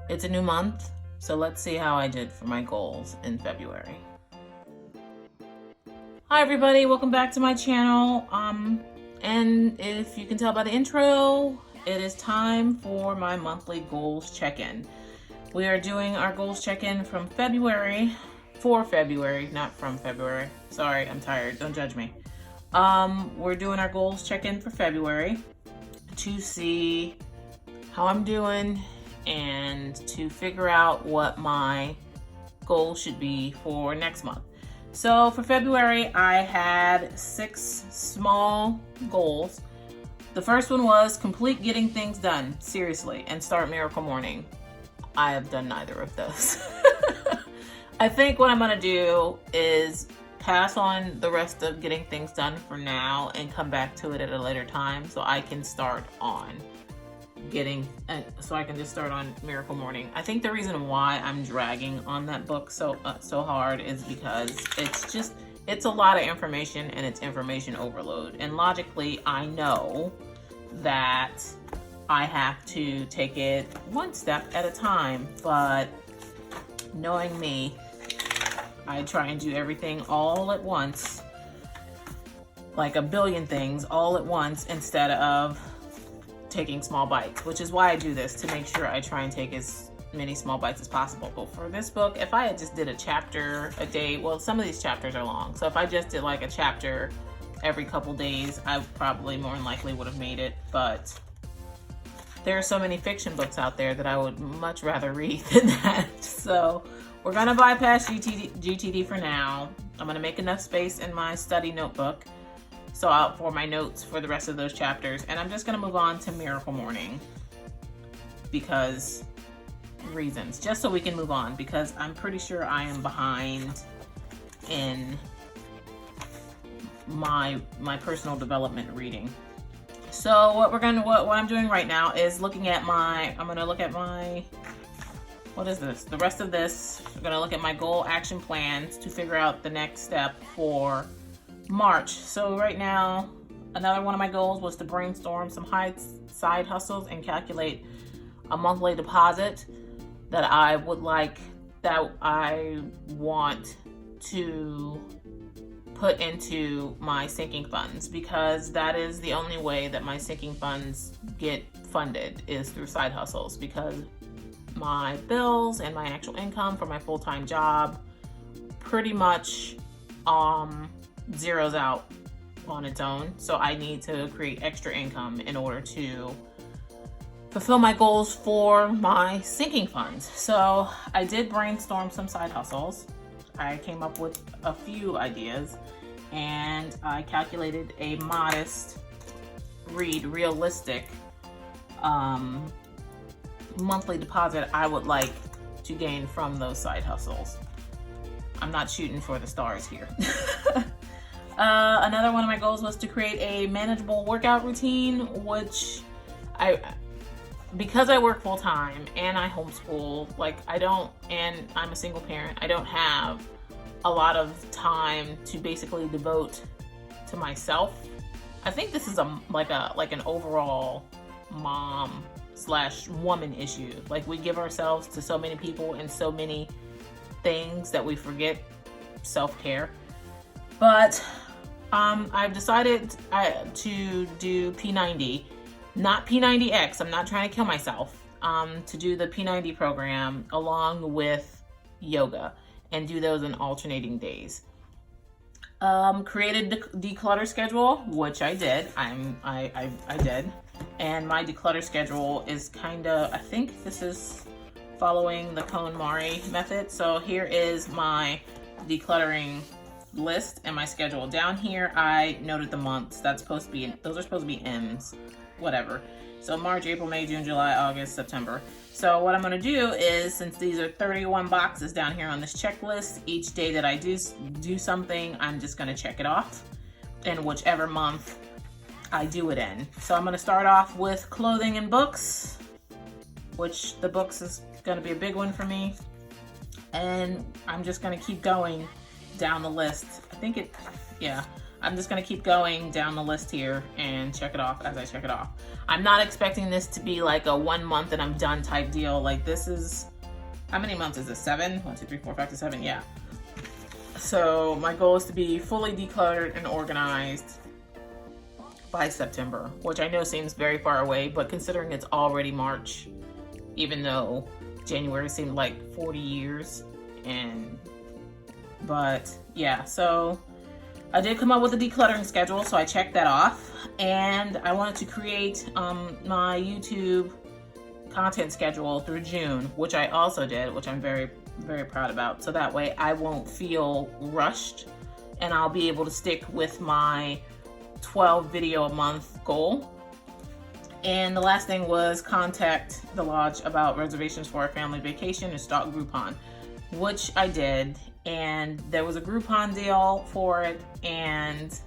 It's a new month, so let's see how I did for my goals in February. Hi everybody, welcome back to my channel. And if you can tell by the intro, it is time for my monthly goals check-in. We are doing our goals check-in from February, for February, not from February. Sorry, I'm tired, don't judge me. We're doing our goals check-in for February to see how I'm doing and to figure out what my goal should be for next month. So for February, I had 6 small goals. The first one was complete getting things done, seriously, and start Miracle Morning. I have done neither of those. I think what I'm gonna do is pass on the rest of getting things done for now and come back to it at a later time so I can start on just start on Miracle Morning. I think the reason why I'm dragging on that book so hard is because it's a lot of information and it's information overload. And logically, I know that I have to take it one step at a time, but knowing me, I try and do everything all at once, like a billion things all at once instead of taking small bites, which is why I do this, to make sure I try and take as many small bites as possible. But for this book, if I had just did a chapter a day, well, some of these chapters are long, so if I just did like a chapter every couple days, I probably more than likely would have made it. But there are so many fiction books out there that I would much rather read than that. So we're gonna bypass GTD for now. I'm gonna make enough space in my study notebook for my notes for the rest of those chapters, and I'm just gonna move on to Miracle Morning because reasons, just so we can move on, because I'm pretty sure I am behind in my personal development reading. So what I'm doing right now is I'm gonna look at my, what is this? The rest of this, we're gonna look at my goal action plans to figure out the next step for March. So right now, another one of my goals was to brainstorm some side hustles and calculate a monthly deposit that I want to put into my sinking funds, because that is the only way that my sinking funds get funded, is through side hustles, because my bills and my actual income for my full-time job pretty much zeroes out on its own. So I need to create extra income in order to fulfill my goals for my sinking funds. So I did brainstorm some side hustles. I came up with a few ideas, and I calculated a modest, realistic monthly deposit I would like to gain from those side hustles. I'm not shooting for the stars here. Another one of my goals was to create a manageable workout routine, which because I work full time and I homeschool, and I'm a single parent, I don't have a lot of time to basically devote to myself. I think this is like an overall mom/woman issue. Like, we give ourselves to so many people and so many things that we forget self-care. But I've decided to do P90, not P90X. I'm not trying to kill myself. To do the P90 program along with yoga, and do those in alternating days. Created Declutter Schedule, which I did. I did, and my Declutter Schedule is I think this is following the KonMari method. So here is my decluttering list and my schedule. Down here, I noted the months. Those are supposed to be M's, whatever. So March, April, May, June, July, August, September. So what I'm gonna do is, since these are 31 boxes down here on this checklist, each day that I do something, I'm just gonna check it off in whichever month I do it in. So I'm gonna start off with clothing and books, which the books is gonna be a big one for me. And I'm just gonna keep going down the list. I'm just gonna keep going down the list here and check it off as I check it off. I'm not expecting this to be like a 1 month and I'm done type deal. Like this is, how many months is this? 7? 1, 2, 3, 4, 5 to 7, yeah. So my goal is to be fully decluttered and organized by September, which I know seems very far away, but considering it's already March, even though January seemed like 40 years, but yeah, so I did come up with a decluttering schedule, so I checked that off, and I wanted to create my YouTube content schedule through June, which I also did, which I'm very, very proud about. So that way I won't feel rushed and I'll be able to stick with my 12 video a month goal. And the last thing was contact the lodge about reservations for a family vacation and stock Groupon, which I did. And there was a Groupon deal for it, and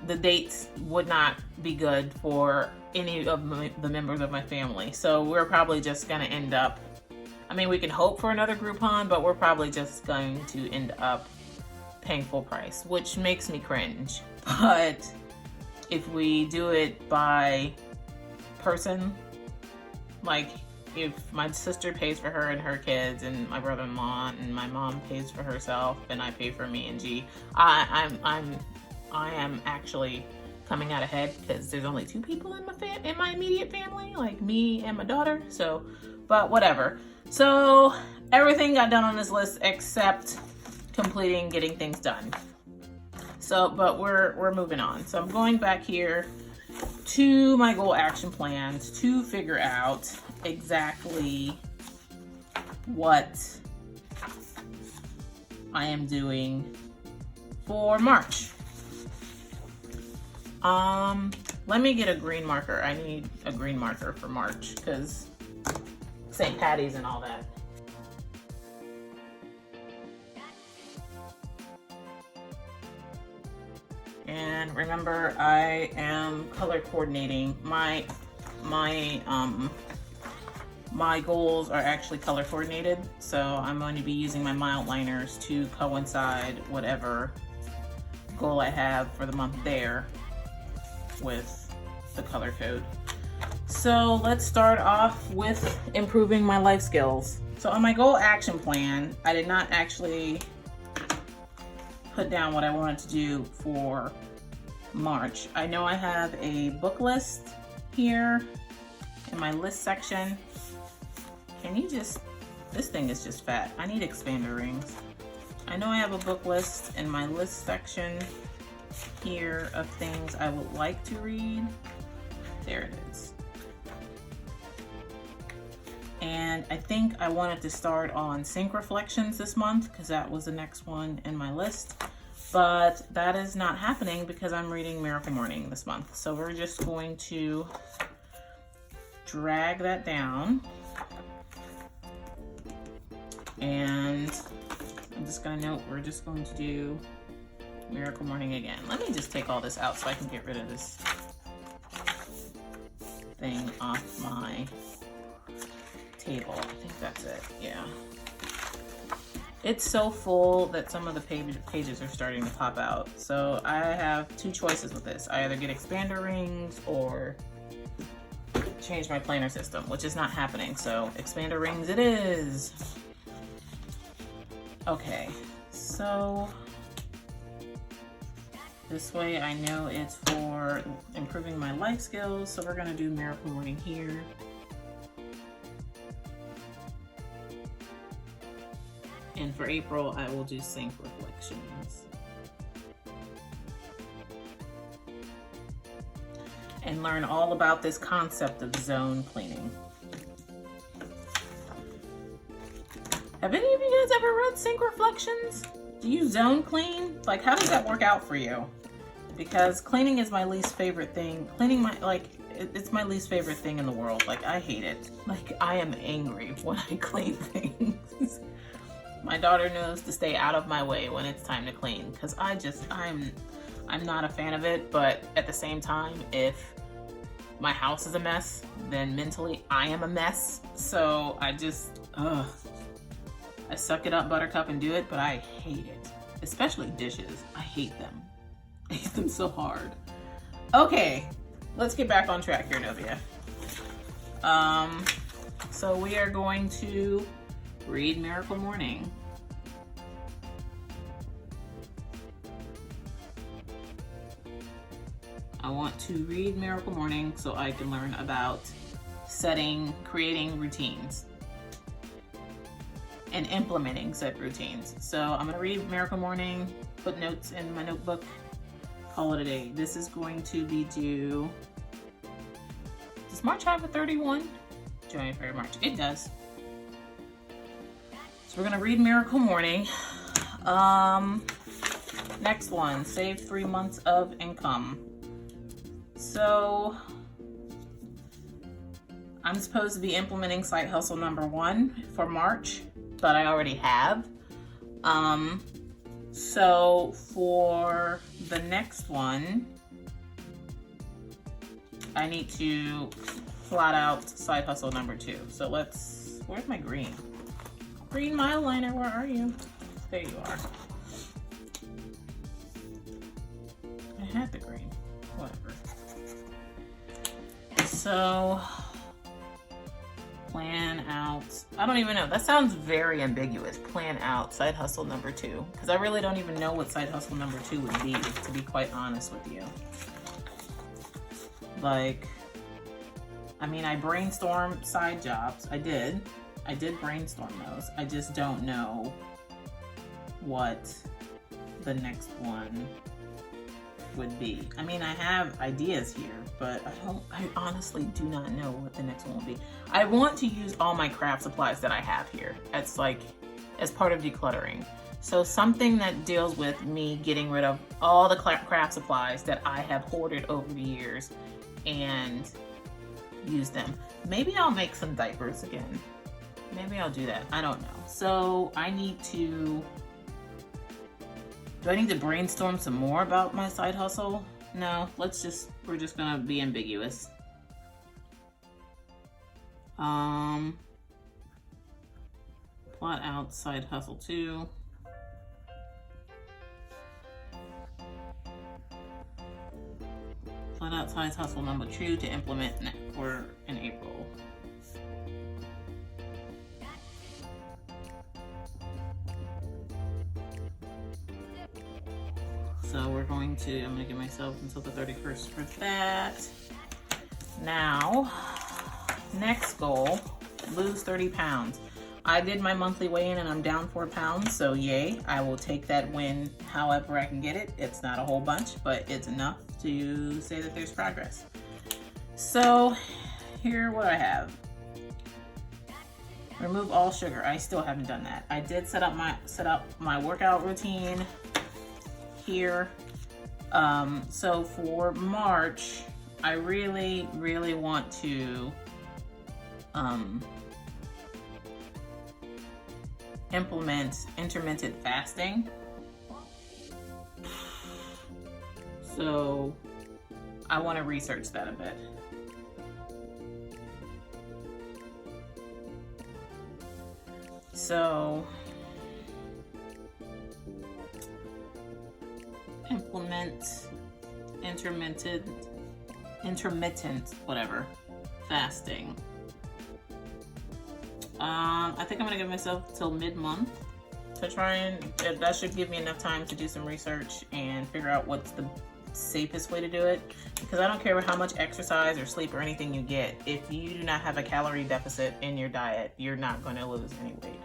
the dates would not be good for any of the members of my family. So we're probably just gonna end up, I mean, we can hope for another Groupon, but we're probably just going to end up paying full price, which makes me cringe. But if we do it by person, like if my sister pays for her and her kids, and my brother-in-law and my mom pays for herself, and I pay for me and G, I am actually coming out ahead because there's only 2 people in my immediate family, like me and my daughter. So, but whatever. So everything got done on this list except completing getting things done. So, but we're moving on. So I'm going back here to my goal action plans to figure out exactly what I am doing for March. Let me get a green marker. I need a green marker for March because St. Patty's and all that. And remember, I am color coordinating. My goals are actually color coordinated, so I'm going to be using my mild-liners to coincide whatever goal I have for the month there with the color code. So let's start off with improving my life skills. So on my goal action plan, I did not actually put down what I wanted to do for March. I know I have a book list here in my list section. Can you just, this thing is just fat. I need expander rings. I know I have a book list in my list section here of things I would like to read. There it is. And I think I wanted to start on Sync Reflections this month because that was the next one in my list. But that is not happening because I'm reading Miracle Morning this month. So we're just going to drag that down. And I'm just gonna note we're just going to do Miracle Morning again. Let me just take all this out so I can get rid of this thing off my table. I think that's it, yeah. It's so full that some of the pages are starting to pop out. So I have 2 choices with this. I either get expander rings or change my planner system, which is not happening. So expander rings it is. Okay, so this way I know it's for improving my life skills. So we're gonna do Miracle Morning here. And for April, I will do Sync Reflections. And learn all about this concept of zone cleaning. Have any of you guys ever read Sync Reflections? Do you zone clean? Like, how does that work out for you? Because cleaning is my least favorite thing. It's my least favorite thing in the world. Like, I hate it. Like, I am angry when I clean things. My daughter knows to stay out of my way when it's time to clean because I'm not a fan of it, but at the same time, if my house is a mess, then mentally I am a mess. So I just I suck it up, buttercup, and do it, but I hate it. Especially dishes. I hate them. I hate them so hard. Okay, let's get back on track here, Novia. So we are going to read Miracle Morning. I want to read Miracle Morning so I can learn about creating routines and implementing said routines. So I'm gonna read Miracle Morning, put notes in my notebook, call it a day. This is going to be due, does March have a 31? January, February, March, it does. So we're gonna read Miracle Morning. Next one, save 3 months of income. So I'm supposed to be implementing side hustle number 1 for March, but I already have. So for the next one, I need to plot out side hustle number 2. So where's my green? Green mile liner, where are you? There you are. I had the green, whatever. So plan out, I don't even know, that sounds very ambiguous. Plan out side hustle number 2, because I really don't even know what side hustle number 2 would be, to be quite honest with you. Like, I mean, I brainstormed side jobs. I did brainstorm those. I just don't know what the next one would be. I mean, I have ideas here, but I honestly do not know what the next one will be. I want to use all my craft supplies that I have here. It's like, as part of decluttering. So something that deals with me getting rid of all the craft supplies that I have hoarded over the years and use them. Maybe I'll make some diapers again. Maybe I'll do that. I don't know. So I need to, do I need to brainstorm some more about my side hustle? No, we're just gonna be ambiguous. Plot out side hustle 2. Plot out side hustle number 2 to implement for in April. So I'm gonna give myself until the 31st for that. Now, next goal, lose 30 pounds. I did my monthly weigh-in and I'm down 4 pounds, so yay. I will take that win however I can get it. It's not a whole bunch, but it's enough to say that there's progress. So here what I have. Remove all sugar. I still haven't done that. I did set up my workout routine here. So for March, I really want to implement intermittent fasting. So I want to research that a bit. So implement intermittent whatever fasting. I think I'm gonna give myself till mid-month to try and that should give me enough time to do some research and figure out what's the safest way to do it, because I don't care how much exercise or sleep or anything you get, if you do not have a calorie deficit in your diet, you're not going to lose any weight.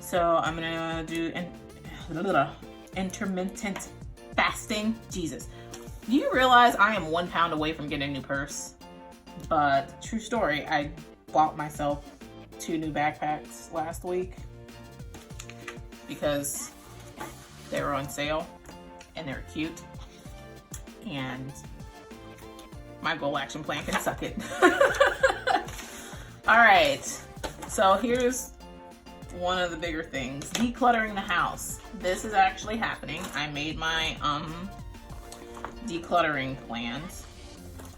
So I'm gonna do intermittent fasting. Jesus, do you realize I am 1 pound away from getting a new purse? But true story, I bought myself 2 new backpacks last week because they were on sale and they're cute, and my goal action plan can suck it. All right, so here's one of the bigger things, decluttering the house. This is actually happening. I made my decluttering plans.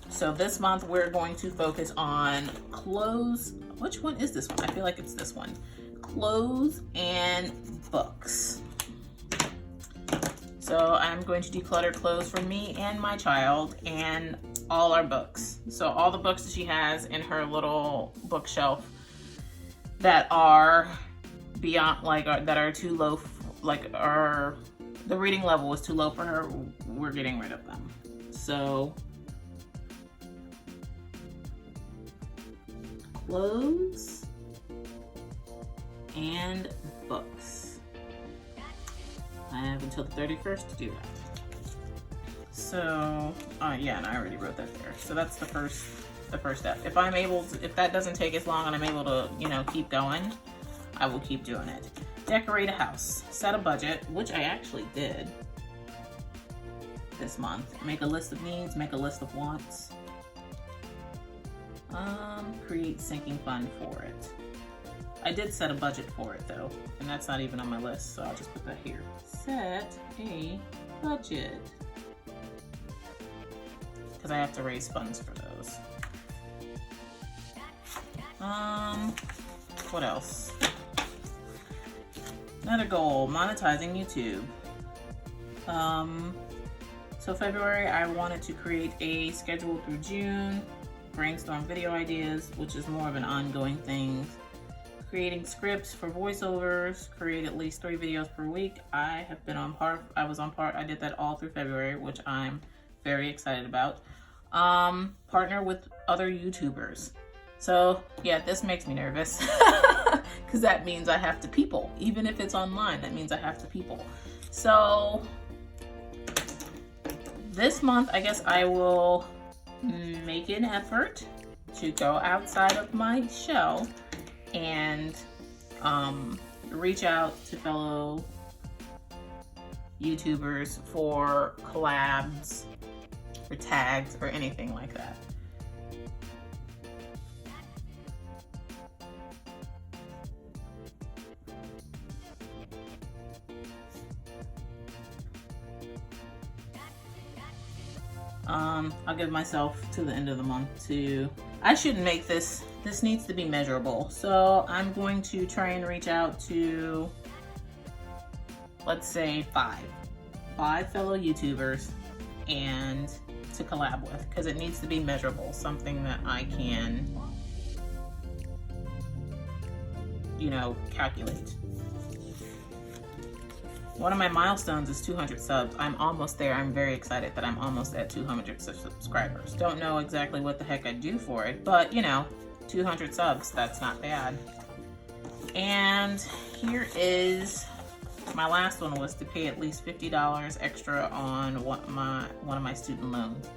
So this month we're going to focus on clothes. Which one is this one? I feel like it's this one. clothes and books. So I'm going to declutter clothes for me and my child and all our books. So all the books that she has in her little bookshelf that are beyond, like, that are too low, the reading level is too low for her, we're getting rid of them. So clothes and books. I have until the 31st to do that. So, yeah, and I already wrote that there. So that's the first step. If I'm able to, if that doesn't take as long and I'm able to, you know, keep going, I will keep doing it. Decorate a house. Set a budget, which I actually did this month. Make a list of needs, make a list of wants. Create sinking fund for it. I did set a budget for it though, and that's not even on my list, so I'll just put that here. Set a budget. Because I have to raise funds for those. What else? Another goal, monetizing YouTube. So February, I wanted to create a schedule through June, brainstorm video ideas, which is more of an ongoing thing. Creating scripts for voiceovers, create at least 3 videos per week. I did that all through February, which I'm very excited about. Partner with other YouTubers. So yeah, this makes me nervous because that means I have to people. Even if it's online, that means I have to people. So this month, I guess I will make an effort to go outside of my shell and reach out to fellow YouTubers for collabs or tags or anything like that. I'll give myself to the end of the month to, I shouldn't make this needs to be measurable. So I'm going to try and reach out to, let's say 5 fellow YouTubers and to collab with, because it needs to be measurable, something that I can, you know, calculate. One of my milestones is 200 subs. I'm almost there. I'm very excited that I'm almost at 200 subscribers. Don't know exactly what the heck I'd do for it, but you know, 200 subs, that's not bad. And here is my last one, was to pay at least $50 extra on one of my student loans.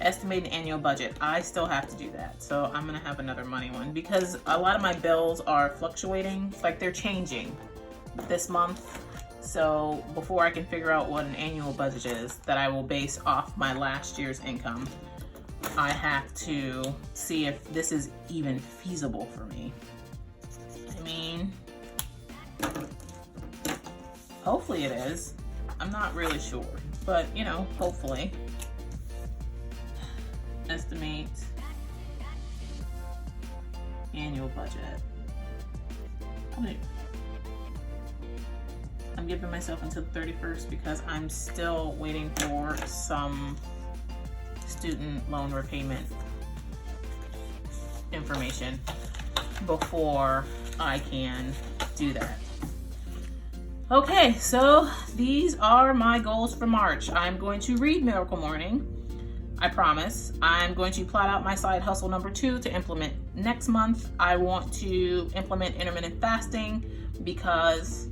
Estimate an annual budget. I still have to do that, so I'm gonna have another money one because a lot of my bills are fluctuating, like they're changing this month. So before I can figure out what an annual budget is that I will base off my last year's income, I have to see if this is even feasible for me. I mean, hopefully it is. I'm not really sure, but you know, hopefully. Estimate annual budget. I'm giving myself until the 31st because I'm still waiting for some student loan repayment information before I can do that. Okay, so these are my goals for March. I'm going to read Miracle Morning, I promise. I'm going to plot out my side hustle number 2 to implement next month. I want to implement intermittent fasting because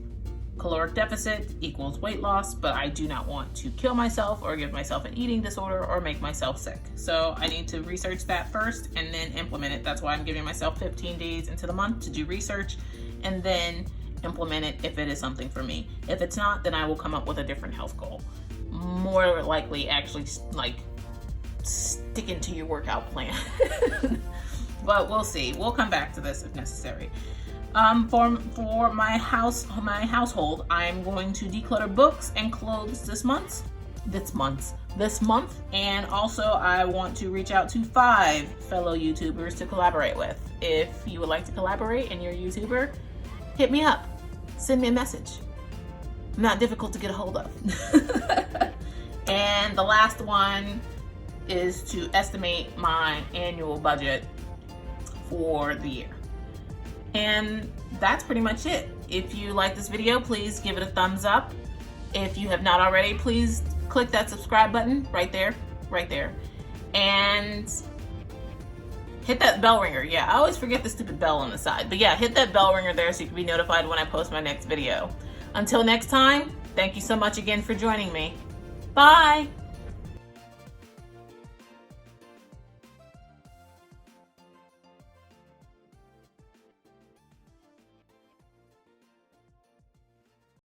caloric deficit equals weight loss, but I do not want to kill myself or give myself an eating disorder or make myself sick. So I need to research that first and then implement it. That's why I'm giving myself 15 days into the month to do research and then implement it if it is something for me. If it's not, then I will come up with a different health goal. More likely actually like sticking to your workout plan. But we'll see. We'll come back to this if necessary. For my household, I'm going to declutter books and clothes this month, and also I want to reach out to 5 fellow YouTubers to collaborate with. If you would like to collaborate and you're a YouTuber hit me up. Send me a message. I'm not difficult to get a hold of. And the last one is to estimate my annual budget for the year. And that's pretty much it. If you like this video, please give it a thumbs up. If you have not already, please click that subscribe button right there. And hit that bell ringer. Yeah, I always forget the stupid bell on the side. But yeah, hit that bell ringer there so you can be notified when I post my next video. Until next time, thank you so much again for joining me. Bye.